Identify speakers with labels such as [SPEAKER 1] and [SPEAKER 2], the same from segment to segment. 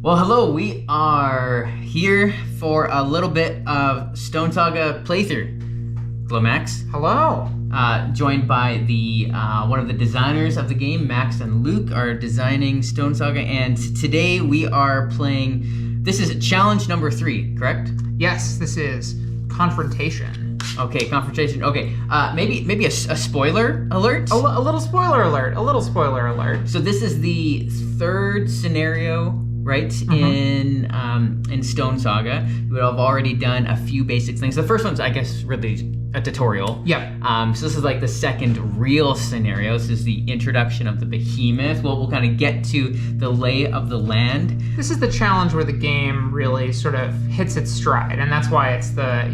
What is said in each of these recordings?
[SPEAKER 1] Well, hello, we are here for a little bit of Stonesaga playthrough. Hello, Max.
[SPEAKER 2] Hello.
[SPEAKER 1] Joined by the one of the designers of the game, Max and Luke, are designing Stonesaga, and today we are playing, this is challenge number 3, correct?
[SPEAKER 2] Yes, this is Confrontation.
[SPEAKER 1] Okay, Confrontation. Okay, maybe a spoiler alert?
[SPEAKER 2] A little spoiler alert,
[SPEAKER 1] So this is the third scenario, right, in Stonesaga. We have already done a few basic things. The first one's, I guess, really a tutorial.
[SPEAKER 2] Yep.
[SPEAKER 1] So this is like the second real scenario. This is the introduction of the Behemoth. We'll kind of get to the lay of the land.
[SPEAKER 2] This is the challenge where the game really sort of hits its stride, and that's why it's the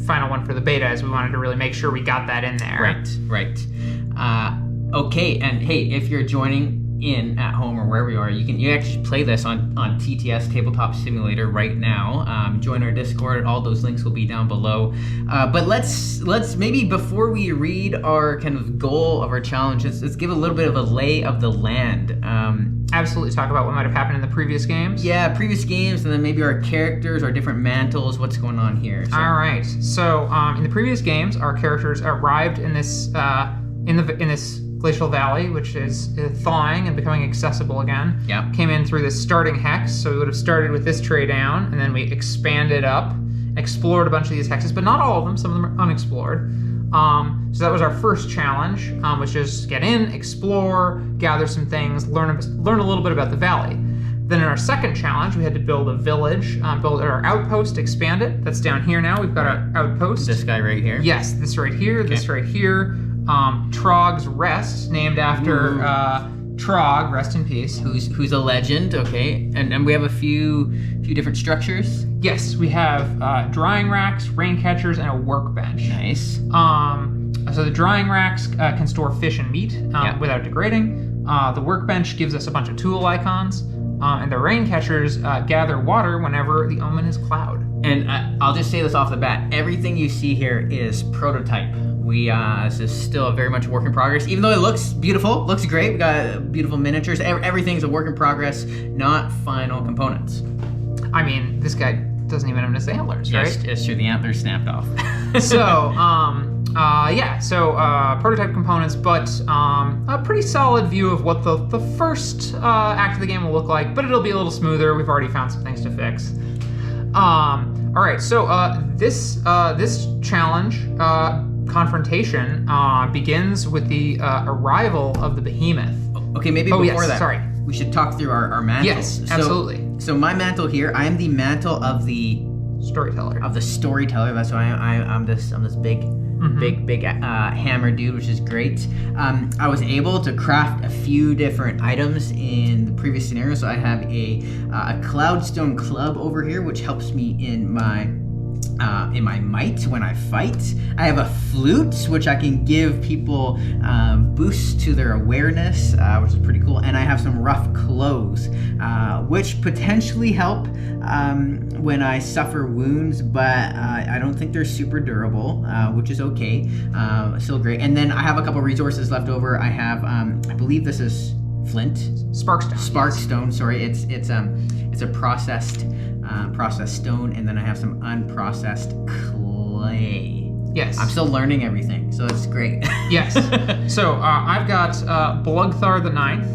[SPEAKER 2] final one for the beta, is we wanted to really make sure we got that in there.
[SPEAKER 1] Right. Okay, and hey, if you're joining in at home or wherever you are, you actually play this on TTS Tabletop Simulator right now. Join our Discord. All those links will be down below. But let's maybe, before we read our kind of goal of our challenge, let's give a little bit of a lay of the land.
[SPEAKER 2] Absolutely, talk about what might have happened in the previous games.
[SPEAKER 1] Yeah, previous games, and then maybe our characters, our different mantles, what's going on here. So.
[SPEAKER 2] All right. So in the previous games, our characters arrived in this in this glacial valley, which is thawing and becoming accessible again.
[SPEAKER 1] Yeah.
[SPEAKER 2] Came in through this starting hex, so we would have started with this tray down, and then we expanded up, explored a bunch of these hexes, but not all of them. Some of them are unexplored. So that was our first challenge, which is get in, explore, gather some things, learn a little bit about the valley. Then in our second challenge, we had to build a village, build our outpost, expand it. That's down here now. We've got our outpost.
[SPEAKER 1] This guy right here?
[SPEAKER 2] Yes, this right here, this right here. Trog's Rest, named after Trog, rest in peace.
[SPEAKER 1] Who's a legend, okay. And we have a few different structures.
[SPEAKER 2] Yes, we have drying racks, rain catchers, and a workbench.
[SPEAKER 1] Nice.
[SPEAKER 2] So the drying racks can store fish and meat without degrading. The workbench gives us a bunch of tool icons. And the rain catchers gather water whenever the omen is cloud. And
[SPEAKER 1] I'll just say this off the bat, everything you see here is prototype. This is still very much a work in progress, even though it looks beautiful, looks great. We got beautiful miniatures. Everything's a work in progress, not final components.
[SPEAKER 2] I mean, this guy doesn't even have his antlers, right?
[SPEAKER 1] Yes, it's true. The antlers snapped off.
[SPEAKER 2] So, prototype components, but a pretty solid view of what the first act of the game will look like, but it'll be a little smoother. We've already found some things to fix. All right, so this challenge, Confrontation, begins with the arrival of the Behemoth.
[SPEAKER 1] Okay, maybe before that,
[SPEAKER 2] sorry,
[SPEAKER 1] we should talk through our mantles.
[SPEAKER 2] Yes, absolutely.
[SPEAKER 1] So my mantle here, I am the mantle of the
[SPEAKER 2] storyteller.
[SPEAKER 1] That's why I'm this big hammer dude, which is great. I was able to craft a few different items in the previous scenario. So I have a cloudstone club over here, which helps me in my might when I fight. I have a flute, which I can give people boosts to their awareness, which is pretty cool. And I have some rough clothes, which potentially help when I suffer wounds, but I don't think they're super durable, which is okay. Still great. And then I have a couple resources left over. I have, I believe this is flint. Sparkstone. Sorry, it's a processed stone, and then I have some unprocessed clay.
[SPEAKER 2] Yes.
[SPEAKER 1] I'm still learning everything, so it's great.
[SPEAKER 2] Yes. So I've got Blugthar the Ninth,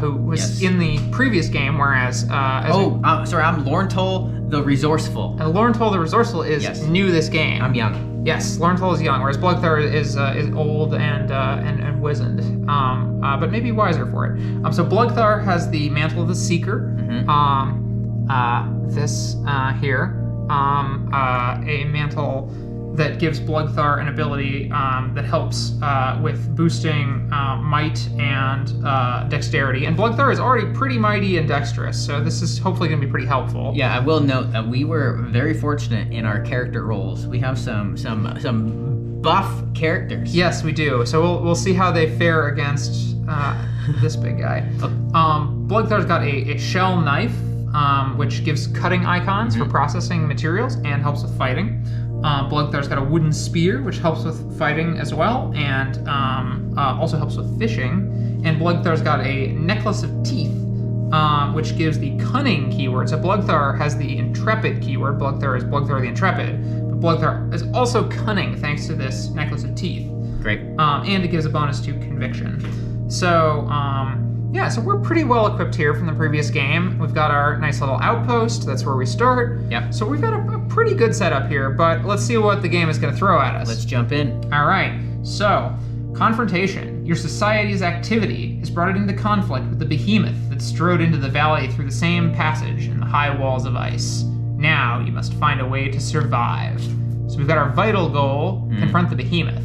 [SPEAKER 2] who was in the previous game, whereas
[SPEAKER 1] sorry, I'm Lorntol the Resourceful.
[SPEAKER 2] And Lorntol the Resourceful is new this game.
[SPEAKER 1] I'm young.
[SPEAKER 2] Yes, Lorntol is young, whereas Blugthar is old and wizened, but maybe wiser for it. So Blugthar has the Mantle of the Seeker. This here, a mantle that gives Blugthar an ability that helps with boosting might and dexterity. And Blugthar is already pretty mighty and dexterous, so this is hopefully going to be pretty helpful.
[SPEAKER 1] Yeah, I will note that we were very fortunate in our character roles. We have some buff characters.
[SPEAKER 2] Yes, we do. So we'll see how they fare against this big guy. Blugthar's got a shell knife, which gives cutting icons for processing materials and helps with fighting. Blugthar's got a wooden spear, which helps with fighting as well, and also helps with fishing. And Blugthar's got a necklace of teeth, which gives the cunning keyword. So Blugthar has the intrepid keyword. Blugthar is Blugthar the Intrepid. But Blugthar is also cunning thanks to this necklace of teeth.
[SPEAKER 1] Great.
[SPEAKER 2] And it gives a bonus to conviction. So, yeah, so we're pretty well equipped here from the previous game. We've got our nice little outpost. That's where we start.
[SPEAKER 1] Yep.
[SPEAKER 2] So we've got a pretty good setup here, but let's see what the game is going to throw at us.
[SPEAKER 1] Let's jump in.
[SPEAKER 2] All right. So, confrontation. Your society's activity has brought it into conflict with the behemoth that strode into the valley through the same passage in the high walls of ice. Now you must find a way to survive. So we've got our vital goal, confront the behemoth.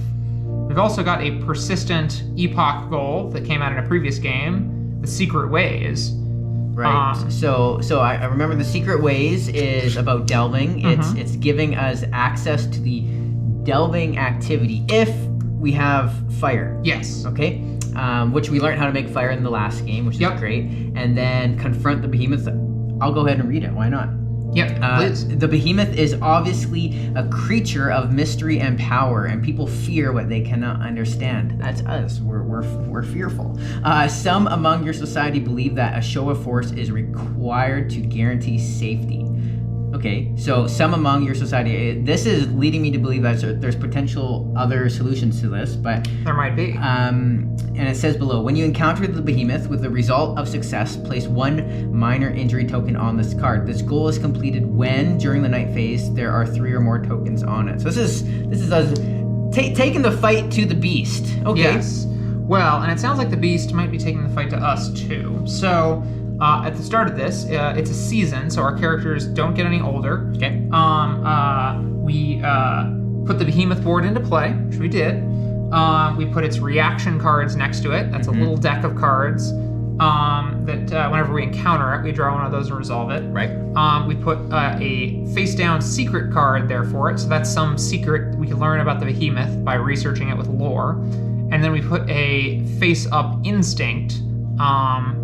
[SPEAKER 2] We've also got a persistent epoch goal that came out in a previous game, the secret ways.
[SPEAKER 1] Right. So I remember the secret ways is about delving. It's giving us access to the delving activity if we have fire.
[SPEAKER 2] Yes.
[SPEAKER 1] Okay. Which we learned how to make fire in the last game, which is great. And then confront the behemoth. I'll go ahead and read it. Why not?
[SPEAKER 2] Yep, please.
[SPEAKER 1] The behemoth is obviously a creature of mystery and power, and people fear what they cannot understand. That's us. We're fearful. Some among your society believe that a show of force is required to guarantee safety. Okay, so some among your society. This is leading me to believe that there's potential other solutions to this, but
[SPEAKER 2] there might be.
[SPEAKER 1] And it says below, when you encounter the behemoth with the result of success, place 1 minor injury token on this card. This goal is completed when, during the night phase, there are 3 or more tokens on it. So this is us taking the fight to the beast. Okay.
[SPEAKER 2] Yes. Well, and it sounds like the beast might be taking the fight to us too. So. At the start of this, it's a season, so our characters don't get any older.
[SPEAKER 1] Okay.
[SPEAKER 2] We put the behemoth board into play, which we did. We put its reaction cards next to it. That's a little deck of cards that whenever we encounter it, we draw one of those and resolve it.
[SPEAKER 1] Right.
[SPEAKER 2] We put a face-down secret card there for it, so that's some secret we can learn about the behemoth by researching it with lore. And then we put a face-up instinct,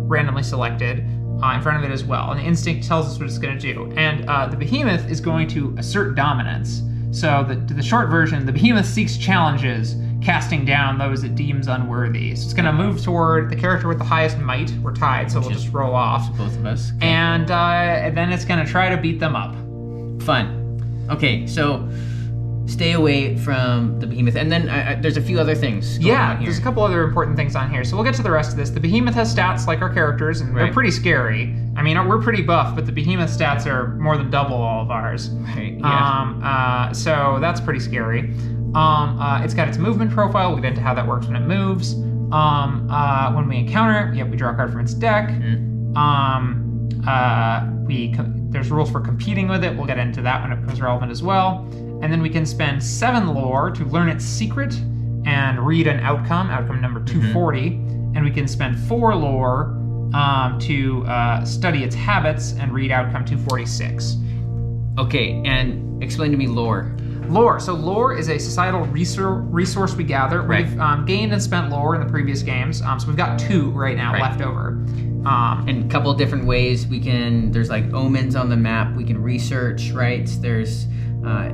[SPEAKER 2] randomly selected, in front of it as well. And the instinct tells us what it's going to do. And the behemoth is going to assert dominance. So the short version, the behemoth seeks challenges, casting down those it deems unworthy. So it's going to move toward the character with the highest might. We're tied, so we'll just roll off.
[SPEAKER 1] Both of us. Okay.
[SPEAKER 2] And then it's going to try to beat them up.
[SPEAKER 1] Fun. Okay, so stay away from the behemoth. And then there's a few other things going on here.
[SPEAKER 2] There's a couple other important things on here. So we'll get to the rest of this. The behemoth has stats like our characters, and they're pretty scary. I mean, we're pretty buff, but the behemoth stats are more than double all of ours.
[SPEAKER 1] Right, yeah.
[SPEAKER 2] So that's pretty scary. It's got its movement profile. We'll get into how that works when it moves. When we encounter it, we draw a card from its deck. There's rules for competing with it. We'll get into that when it becomes relevant as well. And then we can spend 7 lore to learn its secret and read an outcome number 240. And we can spend 4 lore to study its habits and read outcome 246.
[SPEAKER 1] Okay, and explain to me lore.
[SPEAKER 2] Lore. So lore is a societal resource we gather.
[SPEAKER 1] Right.
[SPEAKER 2] We've gained and spent lore in the previous games. So we've got 2 right now left over.
[SPEAKER 1] And a couple of different ways there's like omens on the map we can research, right? There's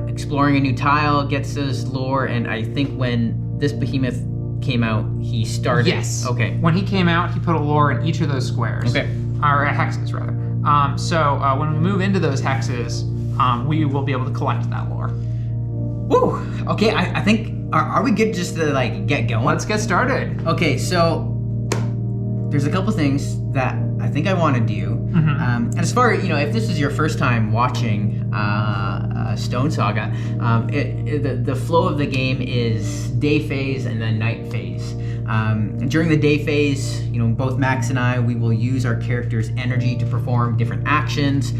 [SPEAKER 1] exploring a new tile gets us lore, and I think when this behemoth came out, he started.
[SPEAKER 2] Yes.
[SPEAKER 1] Okay.
[SPEAKER 2] When he came out, he put a lore in each of those squares.
[SPEAKER 1] Okay.
[SPEAKER 2] Or hexes, rather. So when we move into those hexes, we will be able to collect that lore.
[SPEAKER 1] Woo! Okay, I think, are we good just to get going?
[SPEAKER 2] Let's get started.
[SPEAKER 1] Okay, so there's a couple things that I think I want to do. And as far as, if this is your first time watching Stonesaga, the flow of the game is day phase and then night phase. During the day phase, both Max and I, we will use our character's energy to perform different actions,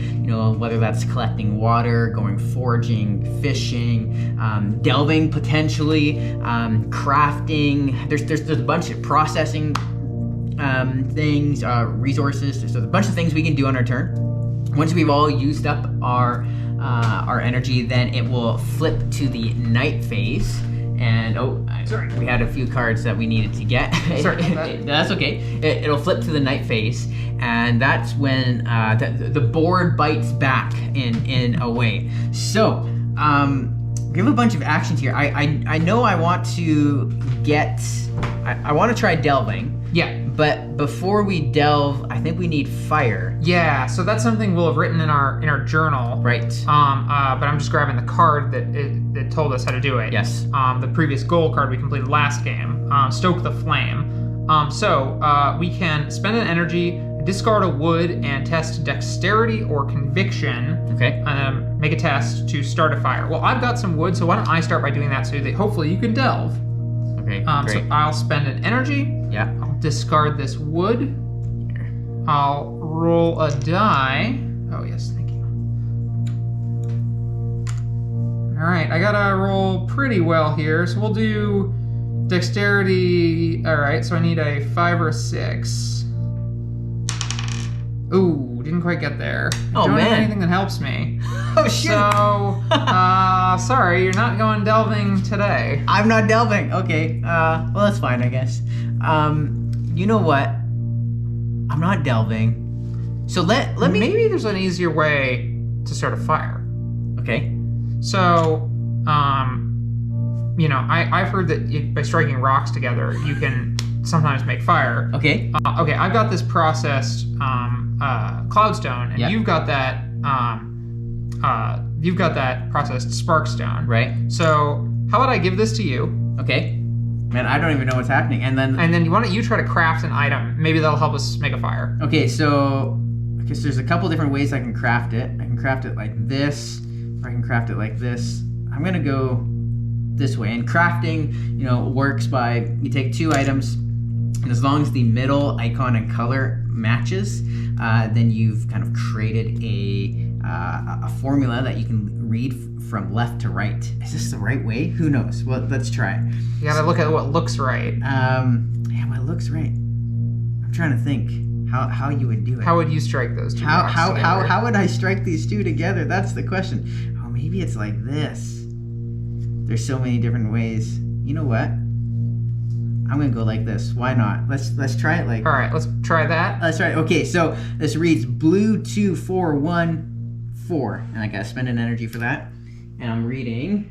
[SPEAKER 1] whether that's collecting water, going foraging, fishing, delving potentially, crafting. There's a bunch of processing things, resources. There's a bunch of things we can do on our turn. Once we've all used up our energy, then it will flip to the night phase. And sorry, we had a few cards that we needed to get.
[SPEAKER 2] Sorry,
[SPEAKER 1] that's okay. It'll flip to the night phase, and that's when the board bites back in a way. So we have a bunch of actions here. I know I want to get. I want to try delving.
[SPEAKER 2] Yeah.
[SPEAKER 1] But before we delve, I think we need fire.
[SPEAKER 2] Yeah, so that's something we'll have written in our journal.
[SPEAKER 1] Right.
[SPEAKER 2] But I'm just grabbing the card that told us how to do it.
[SPEAKER 1] Yes.
[SPEAKER 2] The previous goal card we completed last game. Stoke the flame. So we can spend an energy, discard a wood, and test dexterity or conviction.
[SPEAKER 1] Okay.
[SPEAKER 2] Make a test to start a fire. Well, I've got some wood, so why don't I start by doing that so that hopefully you can delve.
[SPEAKER 1] Okay,
[SPEAKER 2] So
[SPEAKER 1] great.
[SPEAKER 2] I'll spend an energy.
[SPEAKER 1] Yeah.
[SPEAKER 2] I'll discard this wood.
[SPEAKER 1] Here.
[SPEAKER 2] I'll roll a die. Oh, yes, thank you. All right, I gotta roll pretty well here, so we'll do dexterity. All right, so I need a 5 or a 6. Ooh, didn't quite get there.
[SPEAKER 1] Oh,
[SPEAKER 2] Don't have
[SPEAKER 1] man.
[SPEAKER 2] anything that helps me.
[SPEAKER 1] Oh, shit.
[SPEAKER 2] So, sorry, you're not going delving today.
[SPEAKER 1] I'm not delving. Okay. Well, that's fine, I guess. You know what? I'm not delving. So let me.
[SPEAKER 2] Maybe there's an easier way to start a fire.
[SPEAKER 1] Okay.
[SPEAKER 2] So, I've heard that by striking rocks together, you can sometimes make fire.
[SPEAKER 1] Okay.
[SPEAKER 2] Okay, I've got this processed cloudstone, and
[SPEAKER 1] Yep.
[SPEAKER 2] you've got that processed sparkstone.
[SPEAKER 1] Right.
[SPEAKER 2] So, how about I give this to you,
[SPEAKER 1] Okay. Man, I don't even know what's happening. And then.
[SPEAKER 2] and then why don't you try to craft an item? Maybe that'll help us make a fire.
[SPEAKER 1] Okay, so I guess there's a couple different ways I can craft it. I can craft it like this, or I can craft it like this. I'm gonna go this way. And crafting, works by you take 2 items, and as long as the middle icon and color matches, then you've kind of created a formula that you can read from left to right. Is this the right way? Who knows? Well, let's try it.
[SPEAKER 2] You gotta look at what looks right.
[SPEAKER 1] Yeah, well, it looks right. I'm trying to think how you would do it.
[SPEAKER 2] How would you strike those two rocks together?
[SPEAKER 1] How would I strike these 2 together? That's the question. Oh, maybe it's like this. There's so many different ways. You know what? I'm gonna go like this. Why not? Let's try it like.
[SPEAKER 2] All right, let's try that.
[SPEAKER 1] Let's try it. Okay, so this reads blue 2 4 1 4, and I gotta spend an energy for that. And I'm reading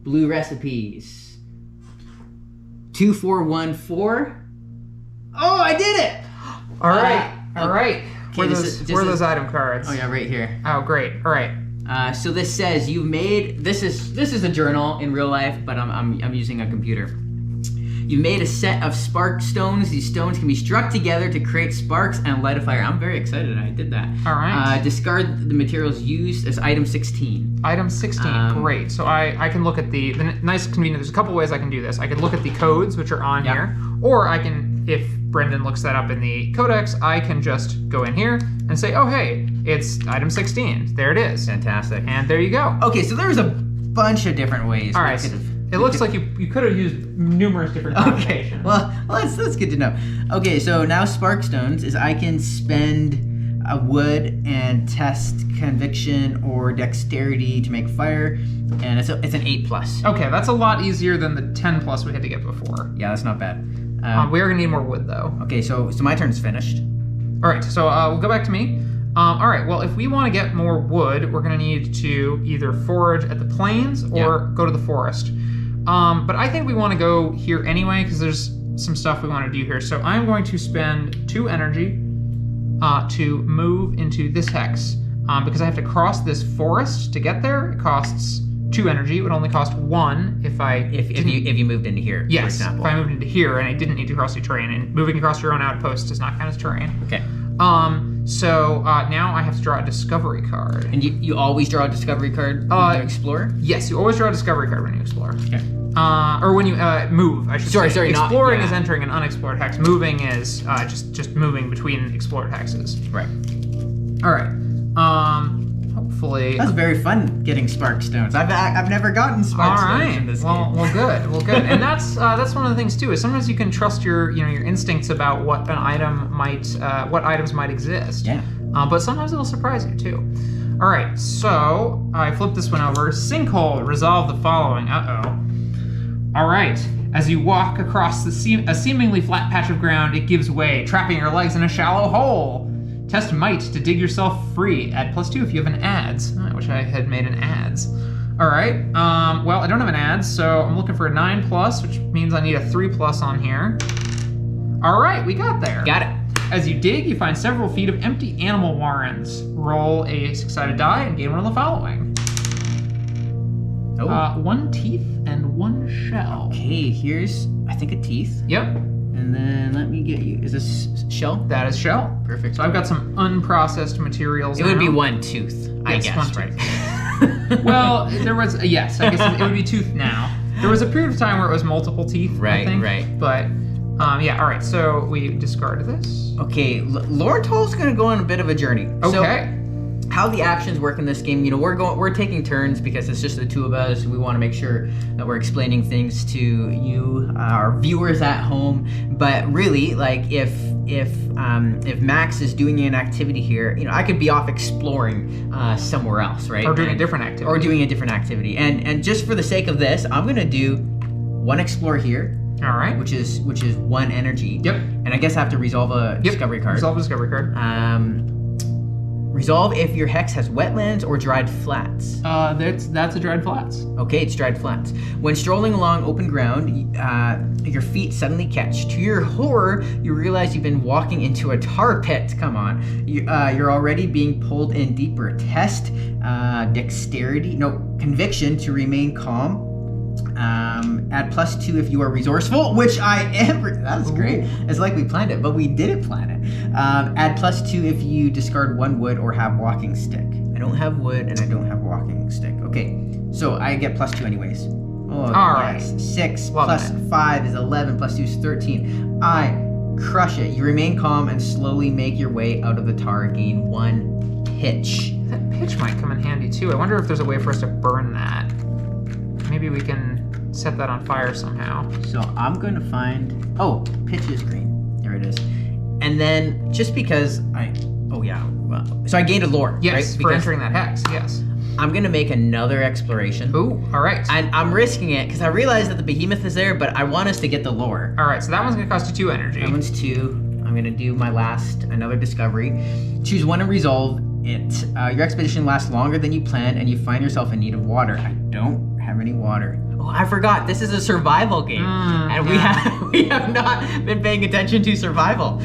[SPEAKER 1] blue recipes 2 4 1 4. Oh, I did it!
[SPEAKER 2] All right, all right. Where are
[SPEAKER 1] this
[SPEAKER 2] those
[SPEAKER 1] is-
[SPEAKER 2] item cards?
[SPEAKER 1] Oh yeah, right here.
[SPEAKER 2] Oh, great. All right.
[SPEAKER 1] So this says you've made this is a journal in real life, but I'm using a computer. You made a set of spark stones. These stones can be struck together to create sparks and light a fire. I'm very excited I did that.
[SPEAKER 2] All right.
[SPEAKER 1] Discard the materials used as item 16.
[SPEAKER 2] Item 16. Great. So I can look at the nice convenient. There's a couple ways I can do this. I can look at the codes which are on here, or I can, if Brendan looks that up in the codex, I can just go in here and say, oh hey, it's item 16. There it is.
[SPEAKER 1] Fantastic.
[SPEAKER 2] And there you go.
[SPEAKER 1] Okay, so there's a bunch of different ways.
[SPEAKER 2] All right. It looks like you could have used numerous different
[SPEAKER 1] Okay,
[SPEAKER 2] combinations.
[SPEAKER 1] well that's good to know. Okay, so now spark stones is I can spend a wood and test conviction or dexterity to make fire, and it's an 8+.
[SPEAKER 2] Okay, that's a lot easier than the 10+ we had to get before.
[SPEAKER 1] Yeah, that's not bad.
[SPEAKER 2] We are gonna need more wood though.
[SPEAKER 1] Okay, so my turn's finished.
[SPEAKER 2] All right, so we'll go back to me. All right, well, if we want to get more wood, we're gonna need to either forage at the plains or go to the forest. But I think we want to go here anyway because there's some stuff we want to do here. So I'm going to spend 2 energy to move into this hex because I have to cross this forest to get there. It costs 2 energy. It would only cost 1 if
[SPEAKER 1] you moved into here.
[SPEAKER 2] Yes,
[SPEAKER 1] for example.
[SPEAKER 2] if I moved into here and I didn't need to cross the terrain, and moving across your own outpost does not count as terrain.
[SPEAKER 1] Okay.
[SPEAKER 2] So now I have to draw a discovery card.
[SPEAKER 1] And you always draw a discovery card when you explore?
[SPEAKER 2] Yes, you always draw a discovery card when you explore.
[SPEAKER 1] Okay.
[SPEAKER 2] Or when you move, I should say.
[SPEAKER 1] Sorry,
[SPEAKER 2] Exploring is entering an unexplored hex. Moving is just moving between explored hexes.
[SPEAKER 1] Right.
[SPEAKER 2] All right. Hopefully.
[SPEAKER 1] That's very fun getting spark stones. I've never gotten spark stones in this game.
[SPEAKER 2] Well, good. And that's one of the things too. Is sometimes you can trust your instincts about what items might exist.
[SPEAKER 1] Yeah.
[SPEAKER 2] But sometimes it'll surprise you too. All right. So I flipped this one over. Sinkhole. Resolve the following. All right. As you walk across a seemingly flat patch of ground, it gives way, trapping your legs in a shallow hole. Test might to dig yourself free. Add +2 if you have an adds. I wish I had made an adds. All right. Well, I don't have an add, so I'm looking for a 9+, which means I need a 3+ on here. All right, we got there.
[SPEAKER 1] Got it.
[SPEAKER 2] As you dig, you find several feet of empty animal warrens. Roll a 6-sided die and gain one of the following.
[SPEAKER 1] Oh.
[SPEAKER 2] 1 teeth and 1 shell.
[SPEAKER 1] Okay, here's, I think, a teeth.
[SPEAKER 2] Yep.
[SPEAKER 1] And then let me get you. Is this shell?
[SPEAKER 2] That is shell.
[SPEAKER 1] Perfect.
[SPEAKER 2] So I've got some unprocessed materials.
[SPEAKER 1] It would be 1 tooth, I
[SPEAKER 2] Yes,
[SPEAKER 1] guess,
[SPEAKER 2] 1
[SPEAKER 1] right?
[SPEAKER 2] tooth. Well, there was, yes, I guess it would be tooth now. There was a period of time where it was multiple teeth, I think.
[SPEAKER 1] Right.
[SPEAKER 2] But, yeah, all right, so we discard this.
[SPEAKER 1] Okay, Lorento's gonna go on a bit of a journey.
[SPEAKER 2] Okay.
[SPEAKER 1] So, how the actions work in this game, we're taking turns because it's just the two of us. We want to make sure that we're explaining things to you, our viewers at home. But really, like if Max is doing an activity here, I could be off exploring somewhere else, right?
[SPEAKER 2] Or doing a different activity.
[SPEAKER 1] Or doing a different activity. And just for the sake of this, I'm gonna do 1 explore here.
[SPEAKER 2] All right.
[SPEAKER 1] Which is 1 energy.
[SPEAKER 2] Yep.
[SPEAKER 1] And I guess I have to resolve a discovery card.
[SPEAKER 2] Resolve a discovery card.
[SPEAKER 1] Resolve if your hex has wetlands or dried flats.
[SPEAKER 2] That's a dried flats.
[SPEAKER 1] Okay, it's dried flats. When strolling along open ground, your feet suddenly catch. To your horror, you realize you've been walking into a tar pit. Come on. You're already being pulled in deeper. Test conviction to remain calm. Add +2 if you are resourceful, which I am. That's great. It's like we planned it, but we didn't plan it. Add +2 if you discard 1 wood or have walking stick. I don't have wood and I don't have walking stick. Okay, so I get +2 anyways. Oh,
[SPEAKER 2] all
[SPEAKER 1] yes.
[SPEAKER 2] right.
[SPEAKER 1] 6
[SPEAKER 2] Love
[SPEAKER 1] plus
[SPEAKER 2] that.
[SPEAKER 1] 5 is 11, +2 is 13. I crush it. You remain calm and slowly make your way out of the tar. Gain 1 pitch.
[SPEAKER 2] That pitch might come in handy too. I wonder if there's a way for us to burn that. Maybe we can set that on fire somehow.
[SPEAKER 1] So I'm going to find, pitch is green. There it is. And then just because so I gained a lore.
[SPEAKER 2] Yes,
[SPEAKER 1] right?
[SPEAKER 2] for
[SPEAKER 1] Because
[SPEAKER 2] entering that hex, yes.
[SPEAKER 1] I'm going to make another exploration.
[SPEAKER 2] Ooh, all right.
[SPEAKER 1] And I'm risking it because I realize that the behemoth is there, but I want us to get the lore.
[SPEAKER 2] All right, so that one's gonna cost you 2 energy.
[SPEAKER 1] That one's 2. I'm going to do my another discovery. Choose 1 and resolve it. Your expedition lasts longer than you planned and you find yourself in need of water. I don't have any water. Oh, I forgot. This is a survival game, and we have not been paying attention to survival.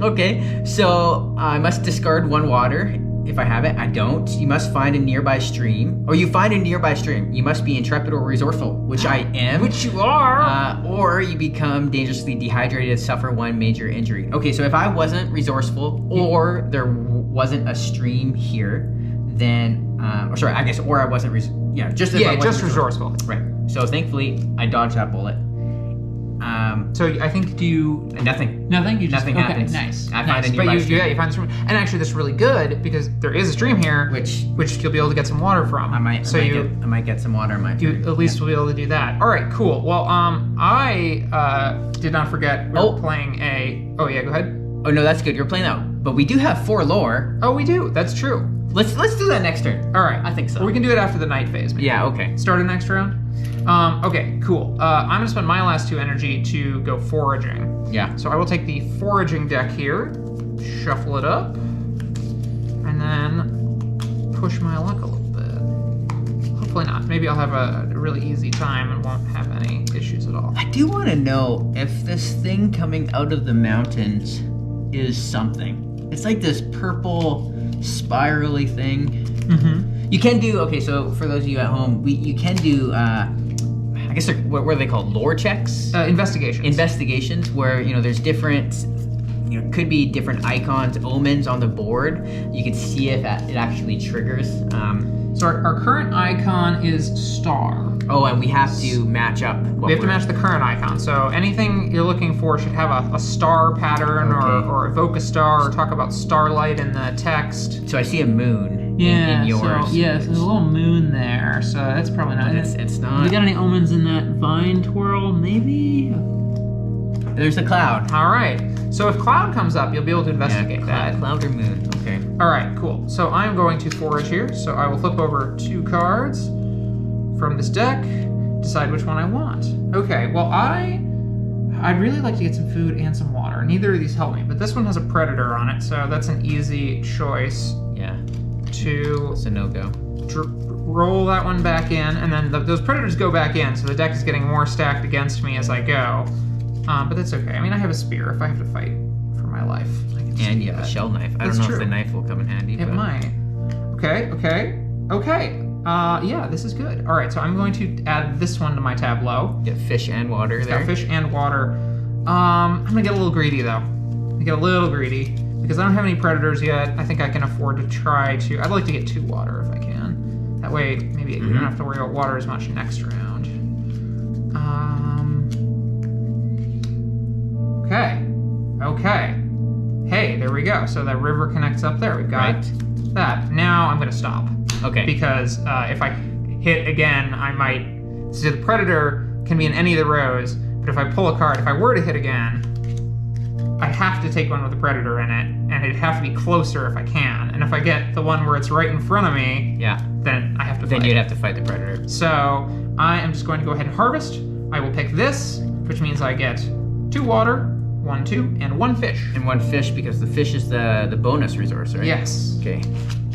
[SPEAKER 1] Okay, so I must discard 1 water if I have it. I don't. You must find a nearby stream, or you find a nearby stream. You must be intrepid or resourceful, which I am.
[SPEAKER 2] Which you are.
[SPEAKER 1] Or you become dangerously dehydrated, suffer 1 major injury. Okay, so if I wasn't resourceful, or there wasn't a stream here, then or I wasn't
[SPEAKER 2] just resourceful.
[SPEAKER 1] Right. So thankfully I dodged that bullet.
[SPEAKER 2] So I think
[SPEAKER 1] nothing.
[SPEAKER 2] Nothing. You just,
[SPEAKER 1] Nothing
[SPEAKER 2] okay,
[SPEAKER 1] happens.
[SPEAKER 2] Nice.
[SPEAKER 1] I find a
[SPEAKER 2] But
[SPEAKER 1] nearby
[SPEAKER 2] you
[SPEAKER 1] stream.
[SPEAKER 2] find the stream, and actually that's really good because there is a stream here, which you'll be able to get some water from.
[SPEAKER 1] I might get some water in my
[SPEAKER 2] You at least will be able to do that. All right, cool. Well, I did not forget we're playing a. Oh yeah, go ahead.
[SPEAKER 1] Oh no, that's good. You're playing that, but we do have 4 lore.
[SPEAKER 2] Oh, we do. That's true.
[SPEAKER 1] Let's do that next turn.
[SPEAKER 2] All right,
[SPEAKER 1] I think so.
[SPEAKER 2] Or we can do it after the night phase. Maybe.
[SPEAKER 1] Yeah. Okay.
[SPEAKER 2] Start a next round. Okay, cool. I'm gonna spend my last 2 energy to go foraging.
[SPEAKER 1] Yeah.
[SPEAKER 2] So I will take the foraging deck here, shuffle it up, and then push my luck a little bit. Hopefully not. Maybe I'll have a really easy time and won't have any issues at all.
[SPEAKER 1] I do want to know if this thing coming out of the mountains is something. It's like this purple spirally thing.
[SPEAKER 2] Mm-hmm.
[SPEAKER 1] You can do, okay, so for those of you at home, you can do, I guess what are they called? Lore checks?
[SPEAKER 2] Investigations.
[SPEAKER 1] Investigations where, there's different, could be different icons, omens on the board. You can see if it actually triggers.
[SPEAKER 2] So our current icon is star.
[SPEAKER 1] Oh, and we have to match up.
[SPEAKER 2] We have to match the current icon. So anything you're looking for should have a star pattern or evoke a star or talk about starlight in the text.
[SPEAKER 1] So I see a moon
[SPEAKER 2] in
[SPEAKER 1] yours.
[SPEAKER 2] So, yes, there's a little moon there. So that's probably not it.
[SPEAKER 1] It's not.
[SPEAKER 2] Have we got any omens in that vine twirl? Maybe?
[SPEAKER 1] There's a cloud.
[SPEAKER 2] All right. So if cloud comes up, you'll be able to investigate that.
[SPEAKER 1] Cloud or moon. Okay.
[SPEAKER 2] All right, cool. So I'm going to forage here. So I will flip over 2 cards from this deck, decide which one I want. Okay, well I'd really like to get some food and some water. Neither of these help me, but this one has a predator on it, so that's an easy choice.
[SPEAKER 1] Yeah.
[SPEAKER 2] To
[SPEAKER 1] it's a no-go.
[SPEAKER 2] roll that one back in, and then those predators go back in, so the deck is getting more stacked against me as I go. But that's okay. I mean, I have a spear if I have to fight for my life.
[SPEAKER 1] And you have a shell knife. I don't know if the knife will come in handy.
[SPEAKER 2] It might. Okay. Yeah, this is good. All right, so I'm going to add this one to my tableau.
[SPEAKER 1] Get fish and water there.
[SPEAKER 2] Got fish and water. I'm gonna get a little greedy though. Because I don't have any predators yet. I think I can afford to try to. I'd like to get 2 water if I can. That way, maybe we don't have to worry about water as much next round. Okay. Hey, there we go. So that river connects up there. We've got that. Now I'm gonna stop.
[SPEAKER 1] Okay.
[SPEAKER 2] Because if I hit again, I might. So the predator can be in any of the rows, but if I pull a card, if I were to hit again, I'd have to take one with a predator in it, and it'd have to be closer if I can. And if I get the one where it's right in front of me, then I have to fight.
[SPEAKER 1] Then you'd have to fight the predator.
[SPEAKER 2] So I am just going to go ahead and harvest. I will pick this, which means I get 2 water, 1, 2, and 1 fish.
[SPEAKER 1] And 1 fish because the fish is the bonus resource, right?
[SPEAKER 2] Yes.
[SPEAKER 1] Okay.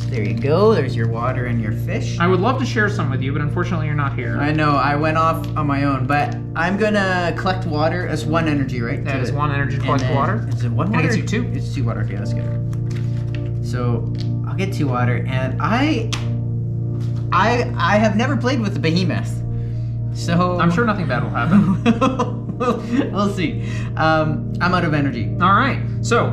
[SPEAKER 1] There you go. There's your water and your fish.
[SPEAKER 2] I would love to share some with you, but unfortunately you're not here.
[SPEAKER 1] I know. I went off on my own, but I'm gonna collect water as 1 energy, right?
[SPEAKER 2] That is 1 energy to collect water.
[SPEAKER 1] Is it 1 water?
[SPEAKER 2] And it gets you 2.
[SPEAKER 1] It's 2 water. Okay, that's good. So I'll get 2 water, and I have never played with the behemoth, so
[SPEAKER 2] I'm sure nothing bad will happen.
[SPEAKER 1] We'll see. I'm out of energy.
[SPEAKER 2] All right, so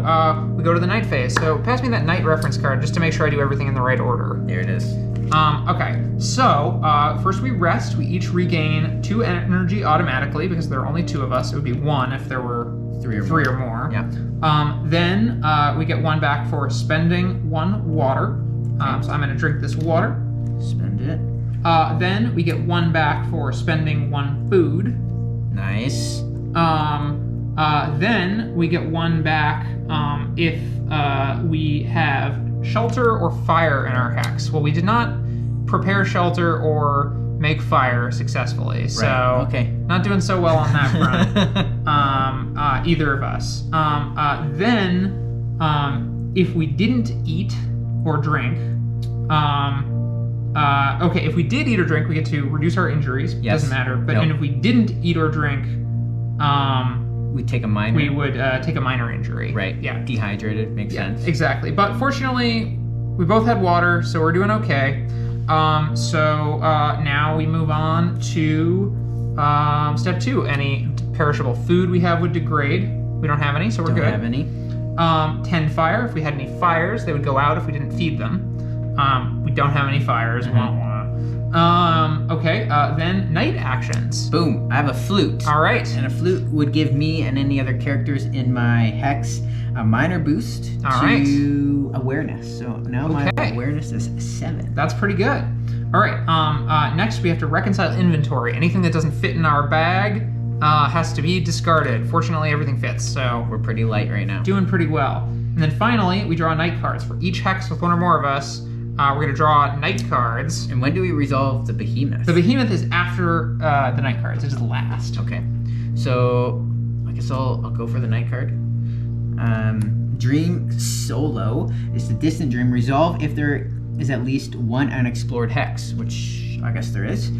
[SPEAKER 2] we go to the night phase. So pass me that night reference card just to make sure I do everything in the right order.
[SPEAKER 1] There it is.
[SPEAKER 2] Okay, so first we rest. We each regain 2 energy automatically because there are only 2 of us. It would be 1 if there were 3 or more.
[SPEAKER 1] Yeah.
[SPEAKER 2] Then we get 1 back for spending 1 water. So I'm gonna drink this water.
[SPEAKER 1] Spend it.
[SPEAKER 2] Then we get 1 back for spending 1 food.
[SPEAKER 1] Nice.
[SPEAKER 2] Then we get 1 back if we have shelter or fire in our hex. Well, we did not prepare shelter or make fire successfully, so not doing so well on that front. Either of us. Then if we didn't eat or drink, if we did eat or drink, we get to reduce our injuries.
[SPEAKER 1] Yes.
[SPEAKER 2] Doesn't matter. But and if we didn't eat or drink,
[SPEAKER 1] we take a minor.
[SPEAKER 2] We would take a minor injury.
[SPEAKER 1] Right.
[SPEAKER 2] Yeah.
[SPEAKER 1] Dehydrated makes sense.
[SPEAKER 2] Exactly. But fortunately, we both had water, so we're doing okay. Now we move on to step 2. Any perishable food we have would degrade. We don't have any, so we're good.
[SPEAKER 1] Don't have any.
[SPEAKER 2] 10 fire. If we had any fires, they would go out if we didn't feed them. We don't have any fires. Then night actions.
[SPEAKER 1] Boom. I have a flute.
[SPEAKER 2] All right.
[SPEAKER 1] And a flute would give me and any other characters in my hex a minor boost to awareness. So now my awareness is 7.
[SPEAKER 2] That's pretty good. All right. Next, we have to reconcile inventory. Anything that doesn't fit in our bag has to be discarded. Fortunately, everything fits, so
[SPEAKER 1] we're pretty light right now.
[SPEAKER 2] Doing pretty well. And then finally, we draw night cards. For each hex with 1 or more of us, we're going to draw night cards.
[SPEAKER 1] And when do we resolve the behemoth?
[SPEAKER 2] The behemoth is after the night cards. It's last.
[SPEAKER 1] Okay. So I guess I'll go for the night card. Dream Solo is the distant dream. Resolve if there is at least 1 unexplored hex, which I guess there is.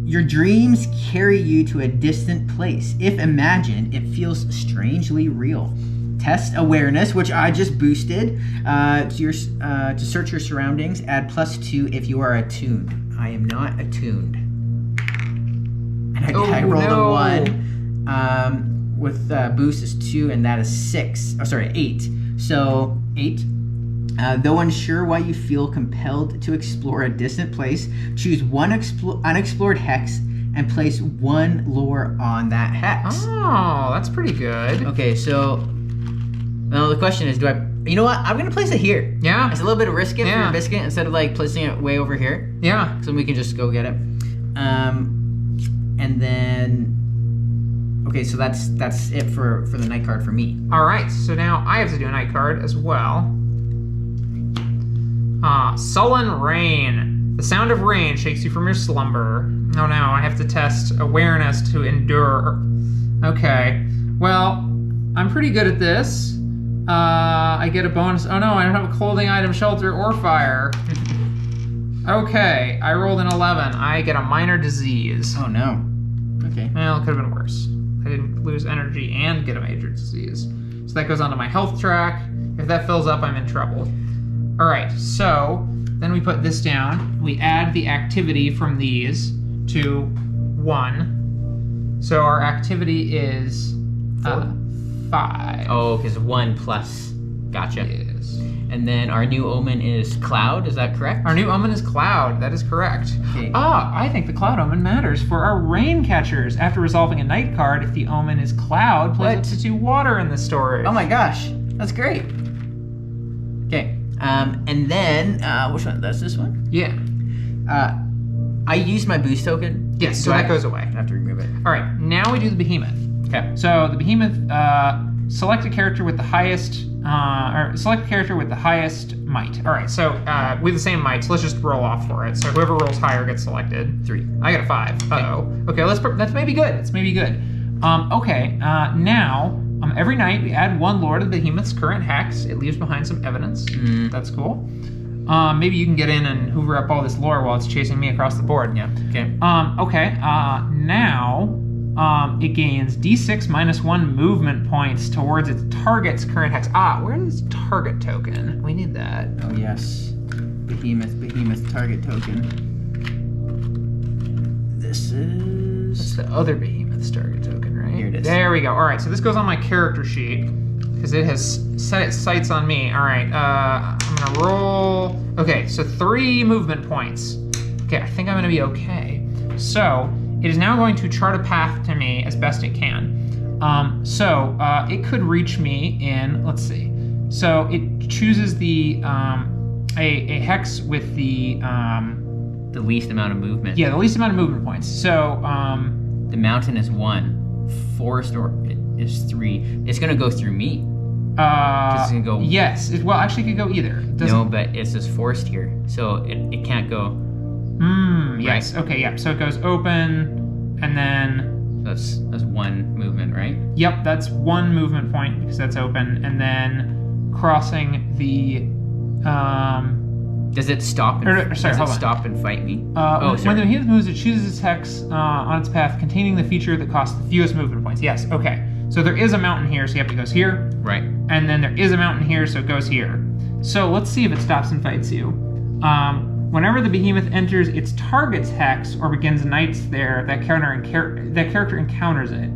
[SPEAKER 1] Your dreams carry you to a distant place. If imagined, it feels strangely real. Test awareness, which I just boosted to search your surroundings. Add +2 if you are attuned. I am not attuned. And I rolled a 1. With boost is 2, and that is 6. Oh, sorry, 8. So 8. Though unsure why you feel compelled to explore a distant place, choose 1 unexplored hex and place 1 lore on that hex.
[SPEAKER 2] Oh, that's pretty good.
[SPEAKER 1] Okay, so now the question is, you know what? I'm gonna place it here.
[SPEAKER 2] Yeah.
[SPEAKER 1] It's a little bit of risk it for your biscuit instead of like placing it way over here.
[SPEAKER 2] Yeah.
[SPEAKER 1] So we can just go get it. And then. Okay, so that's it for the night card for me.
[SPEAKER 2] All right, so now I have to do a night card as well. Sullen Rain. The sound of rain shakes you from your slumber. Oh no, I have to test awareness to endure. Okay, well, I'm pretty good at this. I get a bonus. Oh no, I don't have a clothing item, shelter, or fire. Okay, I rolled an 11. I get a minor disease.
[SPEAKER 1] Oh no. Okay.
[SPEAKER 2] Well, it could have been worse. I didn't lose energy and get a major disease. So that goes onto my health track. If that fills up, I'm in trouble. All right, so then we put this down. We add the activity from these to 1. So our activity is 5.
[SPEAKER 1] Oh, because 1 plus. Gotcha.
[SPEAKER 2] Yes.
[SPEAKER 1] And then our new omen is Cloud, is that correct?
[SPEAKER 2] Our new omen is Cloud. That is correct.
[SPEAKER 1] Okay.
[SPEAKER 2] I think the Cloud omen matters for our rain catchers. After resolving a night card, if the omen is Cloud, play
[SPEAKER 1] What?
[SPEAKER 2] substitute water in the storage.
[SPEAKER 1] Oh my gosh, that's great. Okay, and then, which one, that's this one?
[SPEAKER 2] Yeah.
[SPEAKER 1] I used my boost token.
[SPEAKER 2] Yes, so
[SPEAKER 1] Do
[SPEAKER 2] that
[SPEAKER 1] I
[SPEAKER 2] goes away.
[SPEAKER 1] have to remove it.
[SPEAKER 2] All right, now we do the Behemoth.
[SPEAKER 1] Okay.
[SPEAKER 2] So the Behemoth, select a character with the highest, or select a character with the highest might. All right, so we have the same might, so let's just roll off for it. So whoever rolls higher gets selected.
[SPEAKER 1] 3.
[SPEAKER 2] I got a 5. Uh-oh. Okay, that's maybe good. It's maybe good. Now, every night we add 1 Lord of the Behemoth's current hex. It leaves behind some evidence. That's cool. Maybe you can get in and hoover up all this lore while it's chasing me across the board.
[SPEAKER 1] Yeah, okay.
[SPEAKER 2] Now, it gains D6 minus 1 movement points towards its target's current hex. Where is target token? We need that.
[SPEAKER 1] Oh yes. Behemoth target token. This is...
[SPEAKER 2] It's the other Behemoth's target token, right?
[SPEAKER 1] Here it is.
[SPEAKER 2] There we go. All right, so this goes on my character sheet because it has set its sights on me. All right, I'm gonna roll. Okay, so 3 movement points. Okay, I think I'm gonna be okay. So it is now going to chart a path to me as best it can. It could reach me in, let's see. So it chooses the a hex with the
[SPEAKER 1] least amount of movement.
[SPEAKER 2] the least amount of movement points. So
[SPEAKER 1] the mountain is 1. Forest is 3. It's gonna go through me. It's gonna go.
[SPEAKER 2] Yes. Well, actually, it could go either. It doesn't...
[SPEAKER 1] No, but it's this forest here, so it can't go.
[SPEAKER 2] Yes. Okay. Yeah. So it goes open, and then.
[SPEAKER 1] That's 1 movement, right?
[SPEAKER 2] Yep. That's 1 movement point because that's open, and then crossing the.
[SPEAKER 1] Does it stop? Stop and fight me?
[SPEAKER 2] When the Behemoth moves, it chooses its hex on its path containing the feature that costs the fewest movement points. Yes. Okay. So there is a mountain here, so yep, it goes here.
[SPEAKER 1] Right.
[SPEAKER 2] And then there is a mountain here, so it goes here. So let's see if it stops and fights you. Whenever the Behemoth enters its target's hex or begins nights there, that character encounters it.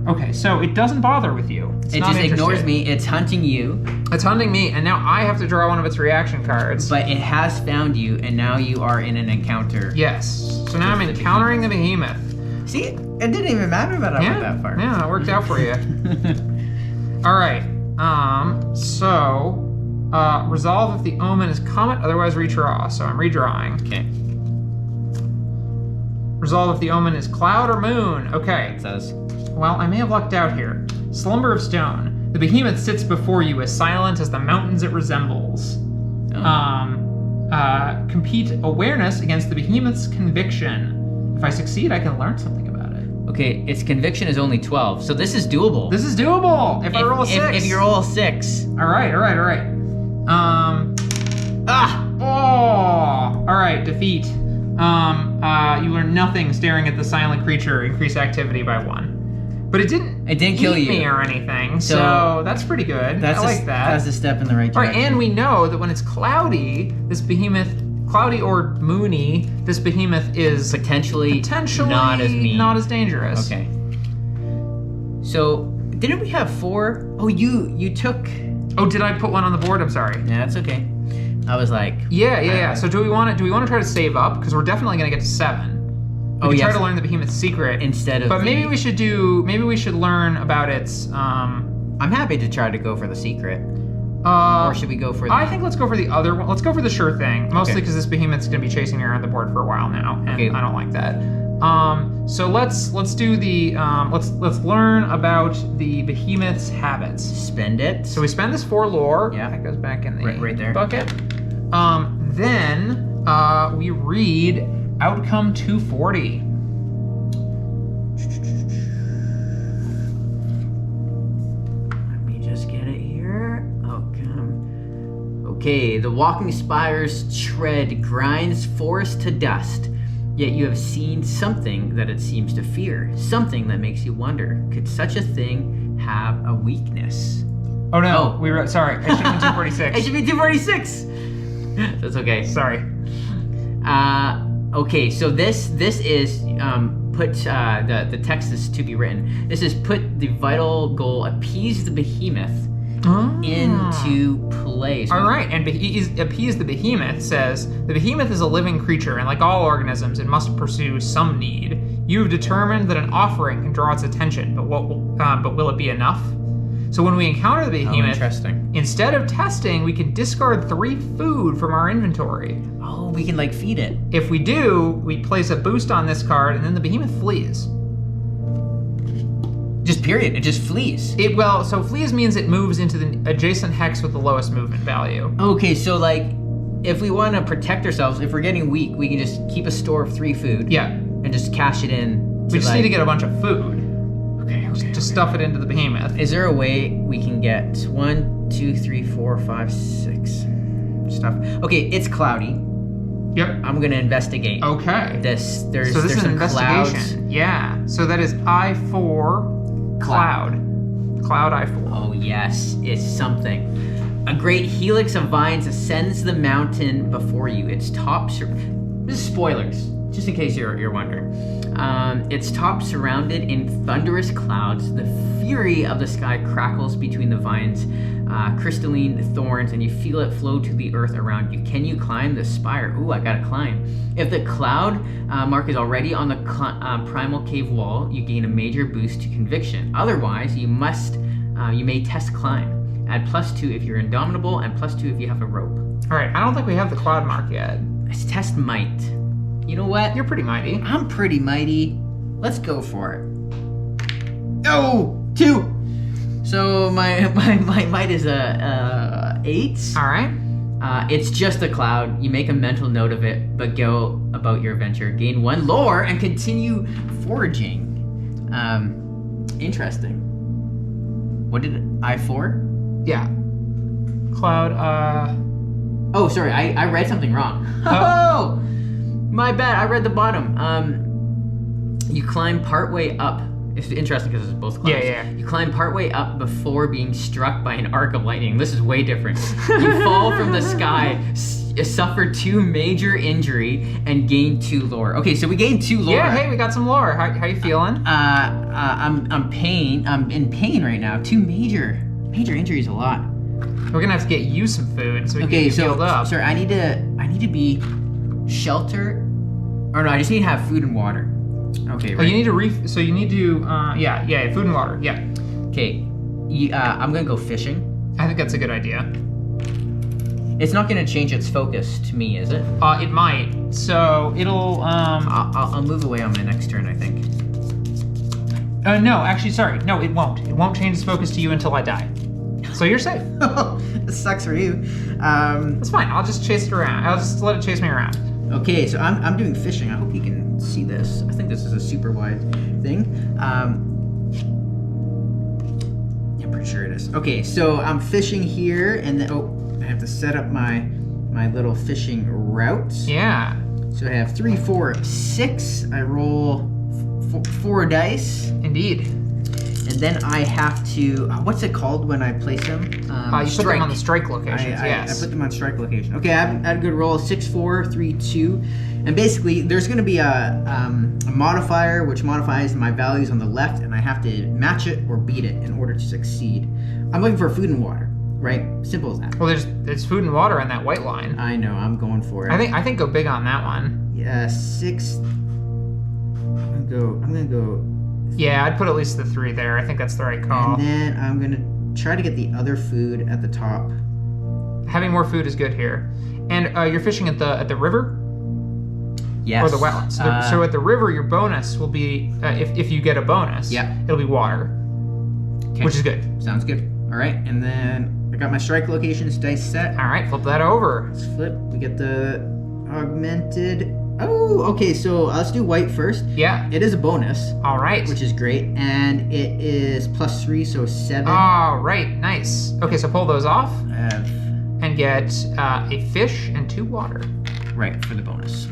[SPEAKER 2] Okay, so it doesn't bother with you.
[SPEAKER 1] It just ignores me. It's hunting you.
[SPEAKER 2] It's hunting me, and now I have to draw one of its reaction cards.
[SPEAKER 1] But it has found you, and now you are in an encounter.
[SPEAKER 2] Yes. So now I'm encountering the Behemoth.
[SPEAKER 1] See, it didn't even matter that I went that far.
[SPEAKER 2] Yeah, it worked out for you. All right. Resolve if the omen is comet, otherwise redraw. So I'm redrawing.
[SPEAKER 1] Okay.
[SPEAKER 2] Resolve if the omen is cloud or moon. Okay.
[SPEAKER 1] It says.
[SPEAKER 2] Well, I may have lucked out here. Slumber of Stone. The Behemoth sits before you as silent as the mountains it resembles. Compete awareness against the Behemoth's conviction. If I succeed, I can learn something about it.
[SPEAKER 1] Okay, its conviction is only 12, so this is doable.
[SPEAKER 2] This is doable if I roll a 6.
[SPEAKER 1] If you roll a 6.
[SPEAKER 2] All right. All right, defeat. You learn nothing staring at the silent creature. Increase activity by 1. But it didn't
[SPEAKER 1] kill you
[SPEAKER 2] me or anything, so that's pretty good. I like that.
[SPEAKER 1] That's a step in the right direction.
[SPEAKER 2] All right, and we know that when it's cloudy, this Behemoth, cloudy or moony, this Behemoth is potentially not as mean, not as dangerous.
[SPEAKER 1] Okay. So didn't we have 4? Oh, you took.
[SPEAKER 2] Oh, did I put 1 on the board? I'm sorry.
[SPEAKER 1] Yeah, that's okay. I was like.
[SPEAKER 2] Yeah. So do we want to try to save up because we're definitely gonna get to 7. We can try to learn the Behemoth's secret
[SPEAKER 1] instead of.
[SPEAKER 2] But maybe we should learn about its.
[SPEAKER 1] I'm happy to try to go for the secret. Or should we go for?
[SPEAKER 2] I think let's go for the other one. Let's go for the sure thing, mostly because this Behemoth's gonna be chasing me around the board for a while now, and I don't like that. So let's do the let's learn about the Behemoth's habits.
[SPEAKER 1] Spend it.
[SPEAKER 2] So we spend this 4 lore.
[SPEAKER 1] Yeah,
[SPEAKER 2] that goes back in the
[SPEAKER 1] right there.
[SPEAKER 2] bucket. Then we read outcome 240.
[SPEAKER 1] Okay, the walking spire's tread grinds forest to dust. Yet you have seen something that it seems to fear, something that makes you wonder, could such a thing have a weakness?
[SPEAKER 2] Oh no, sorry, I should have been 246.
[SPEAKER 1] It should be 246. That's okay.
[SPEAKER 2] Sorry.
[SPEAKER 1] Okay, so this is put the text is to be written. This is put the vital goal, appease the behemoth, into place.
[SPEAKER 2] All right, and appease the behemoth says the behemoth is a living creature, and like all organisms, it must pursue some need. You have determined that an offering can draw its attention, but will it be enough? So when we encounter the behemoth, instead of testing, we can discard 3 food from our inventory.
[SPEAKER 1] Oh, we can like feed it.
[SPEAKER 2] If we do, we place a boost on this card, and then the behemoth flees.
[SPEAKER 1] Just period. It just flees.
[SPEAKER 2] So flees means it moves into the adjacent hex with the lowest movement value.
[SPEAKER 1] Okay, so like, if we want to protect ourselves, if we're getting weak, we can just keep a store of 3 food.
[SPEAKER 2] Yeah.
[SPEAKER 1] And just cash it in.
[SPEAKER 2] We just need to get a bunch of food.
[SPEAKER 1] Okay.
[SPEAKER 2] Just stuff it into the behemoth.
[SPEAKER 1] Is there a way we can get 1, 2, 3, 4, 5, 6 stuff? Okay, it's cloudy.
[SPEAKER 2] Yep.
[SPEAKER 1] I'm gonna investigate.
[SPEAKER 2] Okay.
[SPEAKER 1] There's
[SPEAKER 2] is an investigation.
[SPEAKER 1] Clouds.
[SPEAKER 2] Yeah. So that is I4 cloud. Cloud I4.
[SPEAKER 1] Oh yes, it's something. A great helix of vines ascends the mountain before you. Its top. This is spoilers, just in case you're wondering. Its top surrounded in thunderous clouds. The fury of the sky crackles between the vines, crystalline thorns, and you feel it flow to the earth around you. Can you climb the spire? Ooh, I gotta climb. If the cloud mark is already on the primal cave wall, you gain a major boost to conviction. Otherwise, you may test climb. Add +2 if you're indomitable, and +2 if you have a rope.
[SPEAKER 2] All right, I don't think we have the cloud mark yet.
[SPEAKER 1] Let's test might. You know what?
[SPEAKER 2] You're pretty mighty.
[SPEAKER 1] I'm pretty mighty. Let's go for it. Oh, 2. So my might is a 8.
[SPEAKER 2] All right.
[SPEAKER 1] It's just a cloud. You make a mental note of it, but go about your adventure. Gain 1 lore and continue foraging. Interesting. What did I4?
[SPEAKER 2] Yeah. Cloud.
[SPEAKER 1] Oh, sorry. I read something wrong. Oh, my bad. I read the bottom. You climb partway up. It's interesting because it's both clouds.
[SPEAKER 2] Yeah.
[SPEAKER 1] You climb partway up before being struck by an arc of lightning. This is way different. You fall from the sky, suffer 2 major injury, and gain 2 lore. Okay, so we gained 2 lore.
[SPEAKER 2] Yeah, hey, we got some lore. How you feeling?
[SPEAKER 1] I'm in pain right now. 2 major injuries, a lot.
[SPEAKER 2] We're gonna have to get you some food so we can get healed up.
[SPEAKER 1] Sorry, I need to be shelter. Or no, I just need to have food and water. Okay. Right.
[SPEAKER 2] Oh, you need to so you need to food and water. Yeah.
[SPEAKER 1] Okay. I'm gonna go fishing.
[SPEAKER 2] I think that's a good idea.
[SPEAKER 1] It's not gonna change its focus to me, is it?
[SPEAKER 2] It might. So it'll
[SPEAKER 1] I'll move away on my next turn, I think.
[SPEAKER 2] No, actually, sorry. No, it won't. It won't change its focus to you until I die. So you're safe.
[SPEAKER 1] This sucks for you.
[SPEAKER 2] That's fine. I'll just chase it around. I'll just let it chase me around.
[SPEAKER 1] Okay, so I'm doing fishing. I hope you can see this. I think this is a super wide thing. I'm pretty sure it is. Okay, so I'm fishing here, and then I have to set up my little fishing route.
[SPEAKER 2] Yeah.
[SPEAKER 1] So I have 3, 4, 6. I roll 4 dice.
[SPEAKER 2] Indeed.
[SPEAKER 1] And then I have to, what's it called when I place them?
[SPEAKER 2] You put them on the strike locations, yes.
[SPEAKER 1] I put them on strike location. Okay, I had a good roll, 6, 4, 3, 2. And basically, there's gonna be a modifier which modifies my values on the left, and I have to match it or beat it in order to succeed. I'm looking for food and water, right? Simple as that.
[SPEAKER 2] Well, there's food and water on that white line.
[SPEAKER 1] I know, I'm going for it.
[SPEAKER 2] I think go big on that one.
[SPEAKER 1] Yeah, 6. I'm gonna go.
[SPEAKER 2] Yeah, I'd put at least the 3 there. I think that's the right call.
[SPEAKER 1] And then I'm gonna try to get the other food at the top.
[SPEAKER 2] Having more food is good here. And you're fishing at the river?
[SPEAKER 1] Yes.
[SPEAKER 2] Or the wetlands. So at the river, your bonus will be, if you get a bonus, it'll be water, which is good.
[SPEAKER 1] Sounds good. All right, and then I got my strike locations dice set.
[SPEAKER 2] All right, flip that over.
[SPEAKER 1] Let's flip. We get the augmented. Oh, okay, so let's do white first.
[SPEAKER 2] Yeah.
[SPEAKER 1] It is a bonus.
[SPEAKER 2] All right.
[SPEAKER 1] Which is great, and it is +3, so 7.
[SPEAKER 2] All right, nice. Okay, so pull those off.
[SPEAKER 1] I have
[SPEAKER 2] and and get a fish and 2 water.
[SPEAKER 1] Right, for the bonus.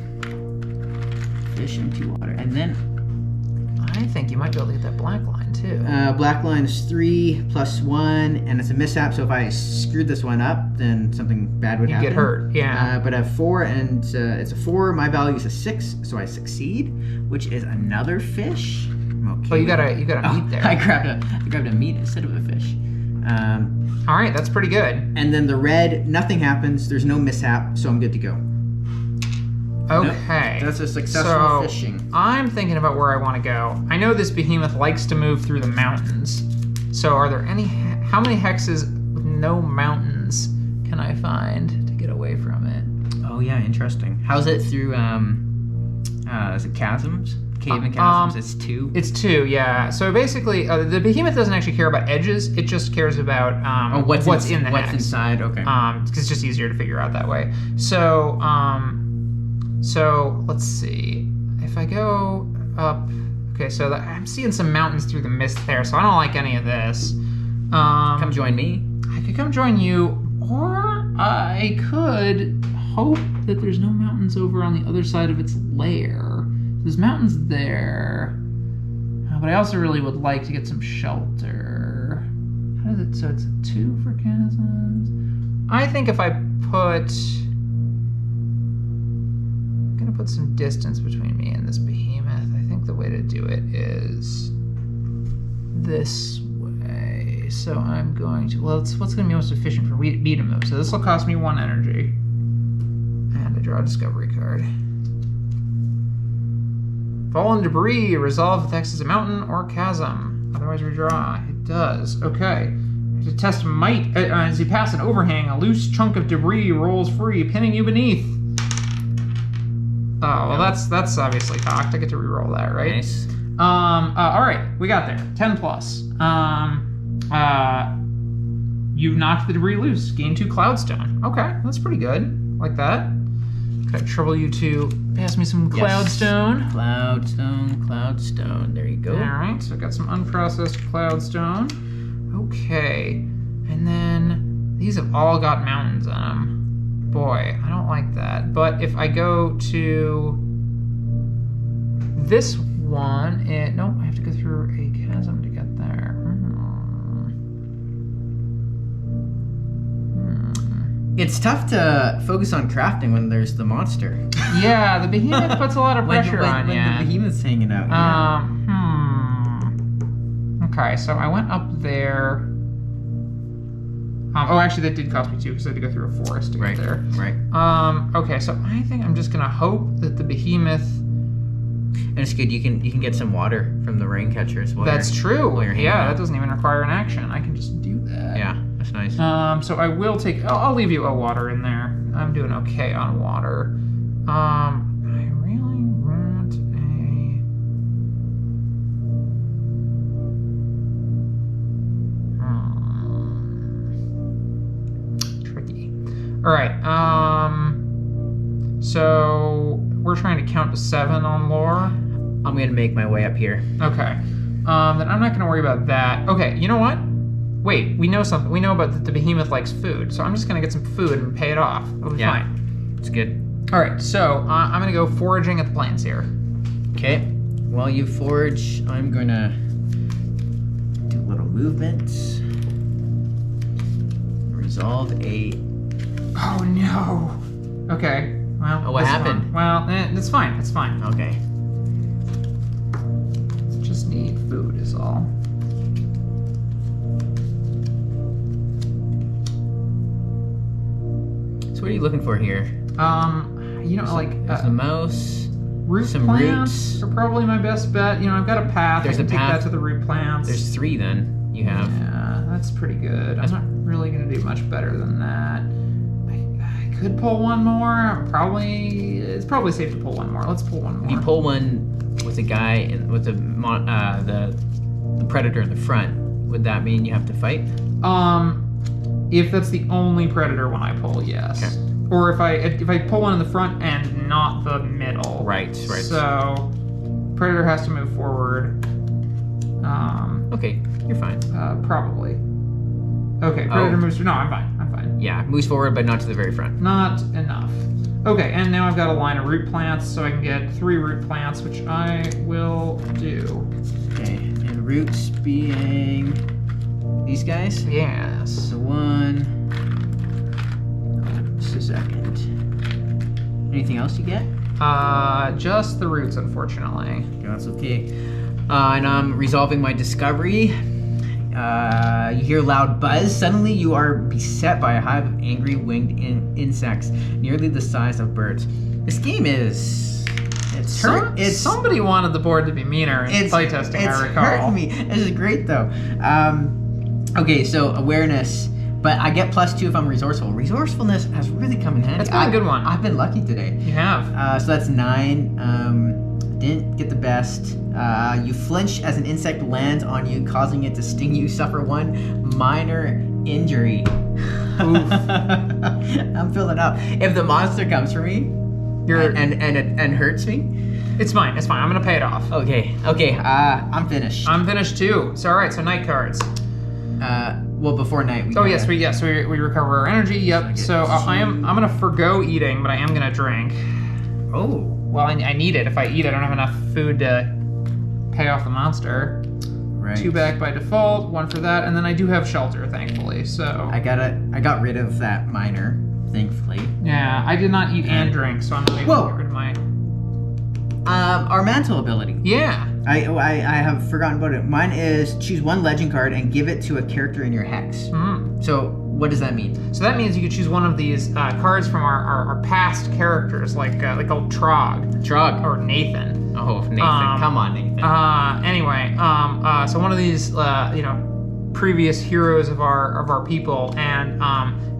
[SPEAKER 1] Fish and 2 water. And then
[SPEAKER 2] I think you might be able to get that black line too.
[SPEAKER 1] black line is 3 plus 1, and it's a mishap, so if I screwed this one up, then something bad would happen.
[SPEAKER 2] You get hurt, yeah.
[SPEAKER 1] But I have 4, and it's a 4. My value is a 6, so I succeed, which is another fish. Okay.
[SPEAKER 2] Well, you got a meat there.
[SPEAKER 1] I grabbed a meat instead of a fish.
[SPEAKER 2] All right, that's pretty good.
[SPEAKER 1] And then the red, nothing happens. There's no mishap, so I'm good to go.
[SPEAKER 2] Okay.
[SPEAKER 1] Nope. That's a successful fishing.
[SPEAKER 2] I'm thinking about where I want to go. I know this behemoth likes to move through the mountains. So are there how many hexes with no mountains can I find to get away from it?
[SPEAKER 1] Oh yeah, interesting. How's it through is it chasms? Cave and chasms, it's 2?
[SPEAKER 2] It's 2, yeah. So basically, the behemoth doesn't actually care about edges. It just cares about what's in the hex.
[SPEAKER 1] What's inside, okay.
[SPEAKER 2] Because it's just easier to figure out that way. So, so let's see. If I go up, okay, so I'm seeing some mountains through the mist there, so I don't like any of this.
[SPEAKER 1] Come join me.
[SPEAKER 2] I could come join you, or I could hope that there's no mountains over on the other side of its lair. There's mountains there, but I also really would like to get some shelter. How does it? So it's a 2 for chasms. I think if I put, I'm gonna put some distance between me and this behemoth. I think the way to do it is this way. So I'm going to. Well, it's what's gonna be most efficient for me to move. So this will cost me 1 energy, and I draw a discovery card. Fallen debris, resolve if the X is a mountain or chasm. Otherwise redraw. It does. Okay. To test might, as you pass an overhang, a loose chunk of debris rolls free, pinning you beneath. Oh, well that's obviously cocked. I get to reroll that, right?
[SPEAKER 1] Nice.
[SPEAKER 2] All right, we got there. 10 plus. You've knocked the debris loose. Gain 2 cloudstone. Okay, that's pretty good. Like that. Could I trouble you to pass me some cloudstone?
[SPEAKER 1] Yes. Cloudstone. There you go.
[SPEAKER 2] All right, so I got some unprocessed cloudstone. Okay, and then these have all got mountains on them. Boy, I don't like that. But if I go to this one, nope, I have to go through a chasm to get there.
[SPEAKER 1] It's tough to focus on crafting when there's the monster.
[SPEAKER 2] Yeah, the behemoth puts a lot of pressure on you.
[SPEAKER 1] When the behemoth's hanging out.
[SPEAKER 2] Okay, so I went up there. Oh, actually, that did cost me 2 because I had to go through a forest to get there.
[SPEAKER 1] Right.
[SPEAKER 2] Okay, so I think I'm just gonna hope that the behemoth.
[SPEAKER 1] And it's good. You can get some water from the rain catchers.
[SPEAKER 2] That's true.
[SPEAKER 1] Yeah,
[SPEAKER 2] that doesn't even require an action. I can just do that.
[SPEAKER 1] Yeah, that's nice.
[SPEAKER 2] So I will take. I'll leave you a water in there. I'm doing okay on water. I really want a. Tricky. All right. So we're trying to count to 7 on lore.
[SPEAKER 1] I'm gonna make my way up here.
[SPEAKER 2] Okay. Then I'm not gonna worry about that. Okay. You know what? Wait. We know something. We know about that the behemoth likes food. So I'm just gonna get some food and pay it off. It'll be fine.
[SPEAKER 1] It's good.
[SPEAKER 2] All right. So I'm gonna go foraging at the plains here.
[SPEAKER 1] Okay. While you forage, I'm gonna do a little movement. Resolve a.
[SPEAKER 2] Oh no. Okay. Well.
[SPEAKER 1] Oh, what happened?
[SPEAKER 2] Well, it's fine. It's fine.
[SPEAKER 1] Okay.
[SPEAKER 2] Just need food is all.
[SPEAKER 1] So what are you looking for here?
[SPEAKER 2] You know,
[SPEAKER 1] There's a mouse.
[SPEAKER 2] Root
[SPEAKER 1] some
[SPEAKER 2] plants
[SPEAKER 1] roots.
[SPEAKER 2] are probably my best bet. You know, I've got a path.
[SPEAKER 1] There's
[SPEAKER 2] I can
[SPEAKER 1] a
[SPEAKER 2] take
[SPEAKER 1] path.
[SPEAKER 2] that to the root plants.
[SPEAKER 1] There's 3 then. You have.
[SPEAKER 2] Yeah, that's pretty good. I'm not really gonna do much better than that. I could pull one more. It's probably safe to pull one more. Let's pull one more.
[SPEAKER 1] If you pull one with a guy with the predator in the front, would that mean you have to fight?
[SPEAKER 2] If that's the only predator one I pull, yes.
[SPEAKER 1] Okay.
[SPEAKER 2] Or if I pull one in the front and not the middle.
[SPEAKER 1] Right.
[SPEAKER 2] So predator has to move forward.
[SPEAKER 1] Okay, you're fine.
[SPEAKER 2] Probably. Okay, predator moves. No, I'm fine. fine.
[SPEAKER 1] Yeah, moves forward, but not to the very front.
[SPEAKER 2] Not enough. Okay, and now I've got a line of root plants, so I can get 3 root plants, which I will do.
[SPEAKER 1] Okay, and roots being these guys?
[SPEAKER 2] Yes.
[SPEAKER 1] So 1. Just a second. Anything else you get?
[SPEAKER 2] Just the roots, unfortunately.
[SPEAKER 1] Okay, that's okay. And I'm resolving my discovery. You hear a loud buzz. Suddenly you are beset by a hive of angry winged insects, nearly the size of birds. This game is...
[SPEAKER 2] Somebody wanted the board to be meaner in playtesting, I recall.
[SPEAKER 1] It's hurting me. This is great, though. Okay, so awareness. But I get +2 if I'm resourceful. Resourcefulness has really come in handy.
[SPEAKER 2] That's been a good one.
[SPEAKER 1] I've been lucky today.
[SPEAKER 2] You have.
[SPEAKER 1] So that's 9. Didn't get the best. You flinch as an insect lands on you, causing it to sting you. Suffer 1 minor injury.
[SPEAKER 2] Oof.
[SPEAKER 1] I'm filling up. If the monster comes for me and hurts me,
[SPEAKER 2] it's fine. It's fine. I'm gonna pay it off.
[SPEAKER 1] Okay. I'm finished.
[SPEAKER 2] I'm finished too. So all right. So night cards.
[SPEAKER 1] Well, before night.
[SPEAKER 2] We recover our energy. Yep. So I'm gonna forgo eating, but I am gonna drink.
[SPEAKER 1] Oh.
[SPEAKER 2] Well, I need it. If I eat, I don't have enough food to pay off the monster.
[SPEAKER 1] Right.
[SPEAKER 2] 2 back by default, 1 for that, and then I do have shelter, thankfully. So
[SPEAKER 1] I got rid of that minor, thankfully.
[SPEAKER 2] Yeah, I did not eat and drink, so I'm able to get rid of my.
[SPEAKER 1] Our mantle ability.
[SPEAKER 2] Yeah.
[SPEAKER 1] I have forgotten about it. Mine is choose 1 legend card and give it to a character in your hex. So what does that mean?
[SPEAKER 2] So that means you could choose one of these cards from our past characters, like old Trog, or Nathan.
[SPEAKER 1] Oh, Nathan! Come on, Nathan.
[SPEAKER 2] Anyway, so one of these, previous heroes of our people, and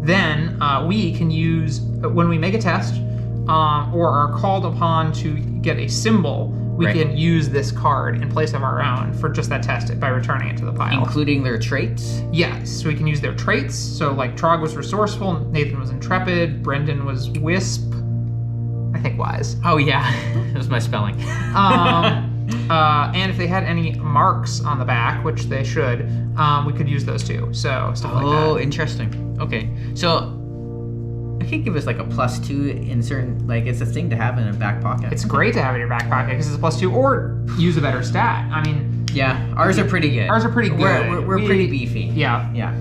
[SPEAKER 2] then we can use when we make a test, or are called upon to get a symbol. We can use this card in place of our own for just that test by returning it to the pile.
[SPEAKER 1] Including their traits?
[SPEAKER 2] Yes, so we can use their traits. So like Trog was resourceful, Nathan was intrepid, Brendan was wisp, I think wise.
[SPEAKER 1] Oh yeah, that was my spelling.
[SPEAKER 2] And if they had any marks on the back, which they should, we could use those too. So stuff like that.
[SPEAKER 1] Oh, interesting. Okay, so it could give us like a +2 in certain, like it's a thing to have in a back pocket.
[SPEAKER 2] It's great to have in your back pocket because it's a +2, or use a better stat. I mean,
[SPEAKER 1] yeah, ours are pretty good.
[SPEAKER 2] Ours are pretty good.
[SPEAKER 1] We're pretty beefy.
[SPEAKER 2] Yeah.
[SPEAKER 1] Yeah.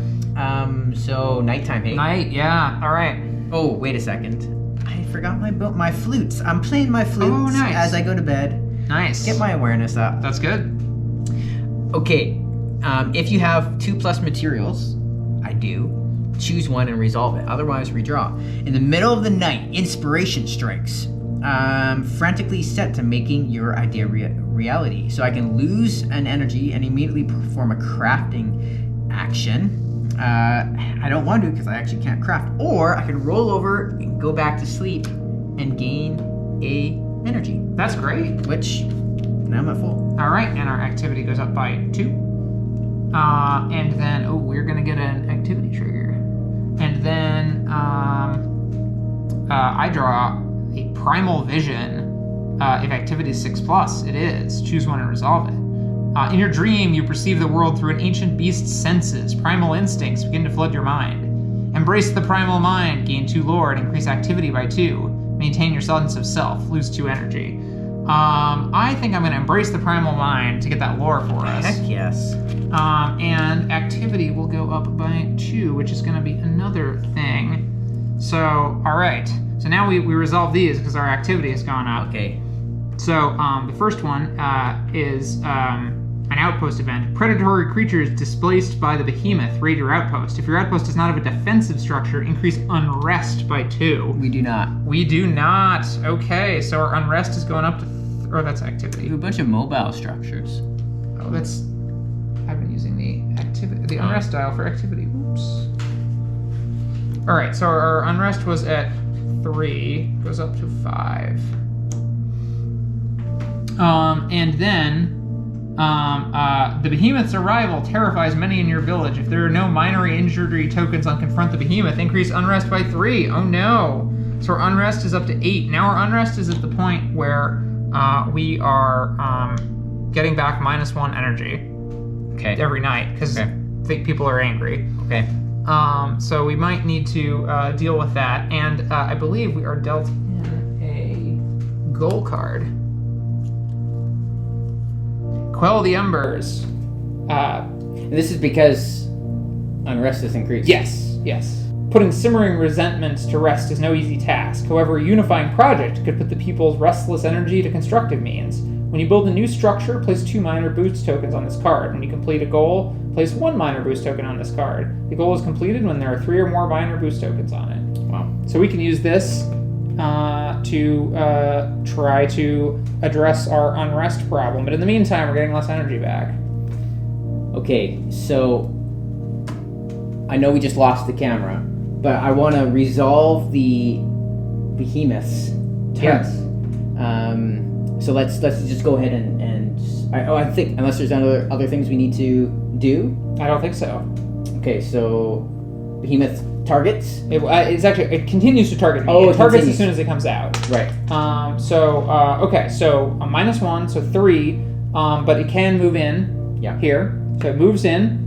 [SPEAKER 1] So nighttime, hey?
[SPEAKER 2] Night, yeah. All right.
[SPEAKER 1] Oh, wait a second. I forgot my flutes. I'm playing my flutes as I go to bed.
[SPEAKER 2] Nice.
[SPEAKER 1] Get my awareness up.
[SPEAKER 2] That's good.
[SPEAKER 1] Okay. If you have 2+ materials, I do. Choose 1 and resolve it. Otherwise, redraw. In the middle of the night, inspiration strikes. Frantically set to making your idea reality. So I can lose an energy and immediately perform a crafting action. I don't want to because I actually can't craft. Or I can roll over and go back to sleep and gain a energy.
[SPEAKER 2] That's great.
[SPEAKER 1] Which, now I'm at full.
[SPEAKER 2] All right, and our activity goes up by 2. And then, we're gonna get an activity trigger. And then I draw a primal vision. If activity is 6+, it is. Choose 1 and resolve it. In your dream, you perceive the world through an ancient beast's senses. Primal instincts begin to flood your mind. Embrace the primal mind. Gain 2 lore and increase activity by 2. Maintain your sense of self. Lose 2 energy. I think I'm going to embrace the primal mind to get that lore for us.
[SPEAKER 1] Heck yes.
[SPEAKER 2] And activity will go up by 2, which is going to be another thing. So, all right. So now we resolve these because our activity has gone up.
[SPEAKER 1] Okay.
[SPEAKER 2] So the first one is an outpost event. Predatory creatures displaced by the behemoth raid your outpost. If your outpost does not have a defensive structure, increase unrest by 2.
[SPEAKER 1] We do not.
[SPEAKER 2] We do not. Okay, so our unrest is going up to, that's activity.
[SPEAKER 1] A bunch of mobile structures.
[SPEAKER 2] Oh, that's, I've been using the activity, the unrest dial for activity. Oops. All right, so our unrest was at 3, goes up to 5. And then the behemoth's arrival terrifies many in your village. If there are no minor injury tokens on Confront the Behemoth, increase unrest by 3. Oh no. So our unrest is up to 8. Now our unrest is at the point where we are getting back -1 energy.
[SPEAKER 1] Okay.
[SPEAKER 2] Every night, because people are angry.
[SPEAKER 1] Okay.
[SPEAKER 2] So we might need to deal with that. And I believe we are dealt in a goal card. Quell the embers.
[SPEAKER 1] And this is because unrest has increased.
[SPEAKER 2] Yes. Putting simmering resentments to rest is no easy task. However, a unifying project could put the people's restless energy to constructive means. When you build a new structure, place 2 minor boost tokens on this card. When you complete a goal, place 1 minor boost token on this card. The goal is completed when there are 3 or more minor boost tokens on it.
[SPEAKER 1] Wow.
[SPEAKER 2] So we can use this to try to address our unrest problem. But in the meantime, we're getting less energy back.
[SPEAKER 1] Okay, so I know we just lost the camera, but I want to resolve the behemoth's turn.
[SPEAKER 2] Yes.
[SPEAKER 1] So let's just go ahead and I think unless there's other things we need to do.
[SPEAKER 2] I don't think so.
[SPEAKER 1] Okay, so behemoth targets.
[SPEAKER 2] It continues to target me.
[SPEAKER 1] Oh,
[SPEAKER 2] it targets
[SPEAKER 1] continues.
[SPEAKER 2] as soon as it comes out.
[SPEAKER 1] Right.
[SPEAKER 2] Okay, so a -1, so 3, but it can move in.
[SPEAKER 1] Yeah.
[SPEAKER 2] Here, so it moves in.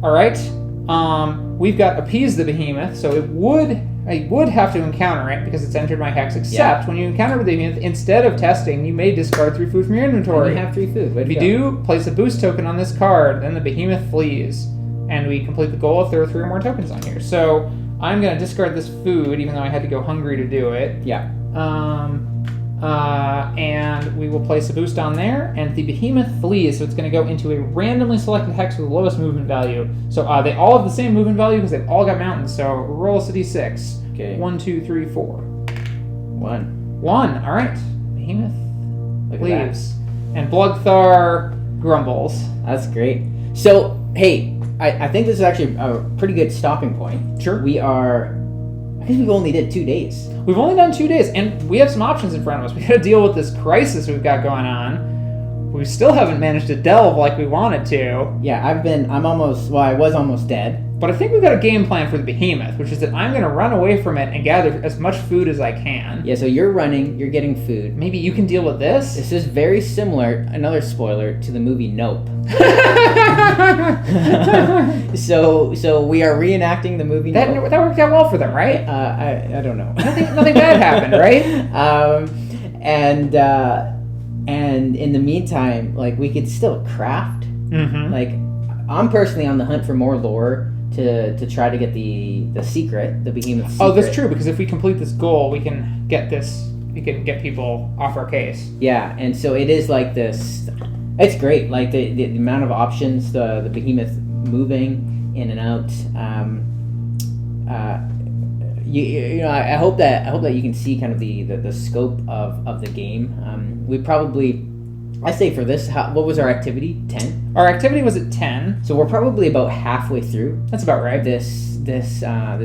[SPEAKER 2] All right. We've got appease the behemoth, so I would have to encounter it because it's entered my hex. Except when you encounter the behemoth, instead of testing, you may discard 3 food from your inventory.
[SPEAKER 1] And you have 3 food.
[SPEAKER 2] If you do, place a boost token on this card, then the behemoth flees, and we complete the goal if there are 3 or more tokens on here. So I'm gonna discard this food, even though I had to go hungry to do it.
[SPEAKER 1] Yeah.
[SPEAKER 2] And we will place a boost on there, and the behemoth flees, so it's going to go into a randomly selected hex with the lowest movement value. So they all have the same movement value because they've all got mountains. So roll us a d6.
[SPEAKER 1] Okay.
[SPEAKER 2] 1, 2, 3, 4.
[SPEAKER 1] 1.
[SPEAKER 2] 1. All right. Behemoth
[SPEAKER 1] Look
[SPEAKER 2] leaves, and Bloodthar grumbles.
[SPEAKER 1] That's great. So hey, I think this is actually a pretty good stopping point.
[SPEAKER 2] Sure.
[SPEAKER 1] I guess we only did 2 days.
[SPEAKER 2] We've only done 2 days, and we have some options in front of us. We got to deal with this crisis we've got going on. We still haven't managed to delve like we wanted to.
[SPEAKER 1] Yeah, I was almost dead.
[SPEAKER 2] But I think we've got a game plan for the behemoth, which is that I'm going to run away from it and gather as much food as I can.
[SPEAKER 1] Yeah, so you're running, you're getting food.
[SPEAKER 2] Maybe you can deal with this?
[SPEAKER 1] This is very similar, another spoiler, to the movie Nope. So we are reenacting the movie Nope.
[SPEAKER 2] That worked out well for them, right?
[SPEAKER 1] I don't know.
[SPEAKER 2] Nothing bad happened, right?
[SPEAKER 1] And in the meantime, like, we could still craft.
[SPEAKER 2] Mm-hmm.
[SPEAKER 1] Like, I'm personally on the hunt for more lore to try to get the secret, the behemoth secret.
[SPEAKER 2] Oh, that's true, because if we complete this goal, we can get people off our case.
[SPEAKER 1] Yeah, and so it is like this. It's great, like the amount of options, the behemoth moving in and out. I hope that you can see kind of the scope of the game. We probably, I say for this, what was our activity? 10.
[SPEAKER 2] Our activity was at 10.
[SPEAKER 1] So we're probably about halfway through.
[SPEAKER 2] That's about right.
[SPEAKER 1] This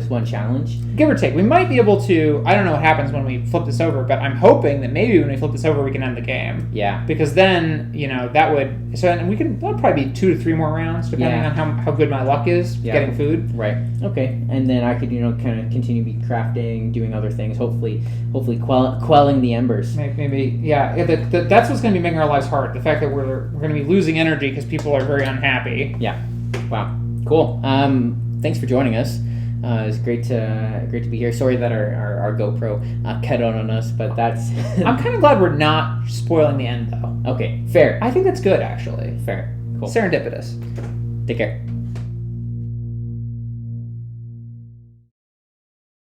[SPEAKER 1] one challenge.
[SPEAKER 2] Give or take. We might be able to, I don't know what happens when we flip this over, but I'm hoping that maybe when we flip this over we can end the game.
[SPEAKER 1] Yeah.
[SPEAKER 2] Because then, that would, that'll probably be 2 to 3 more rounds depending on how good my luck is getting food.
[SPEAKER 1] Right. Okay. And then I could, kind of continue be crafting, doing other things, hopefully quelling the embers.
[SPEAKER 2] Maybe, yeah. That's what's going to be making our lives hard. The fact that we're going to be losing energy because people are very unhappy.
[SPEAKER 1] Yeah. Wow. Cool. Thanks for joining us. It's great to be here. Sorry that our GoPro cut out on us, but that's.
[SPEAKER 2] I'm kind of glad we're not spoiling the end, though.
[SPEAKER 1] Okay, fair.
[SPEAKER 2] I think that's good, actually.
[SPEAKER 1] Fair. Cool.
[SPEAKER 2] Serendipitous.
[SPEAKER 1] Take care.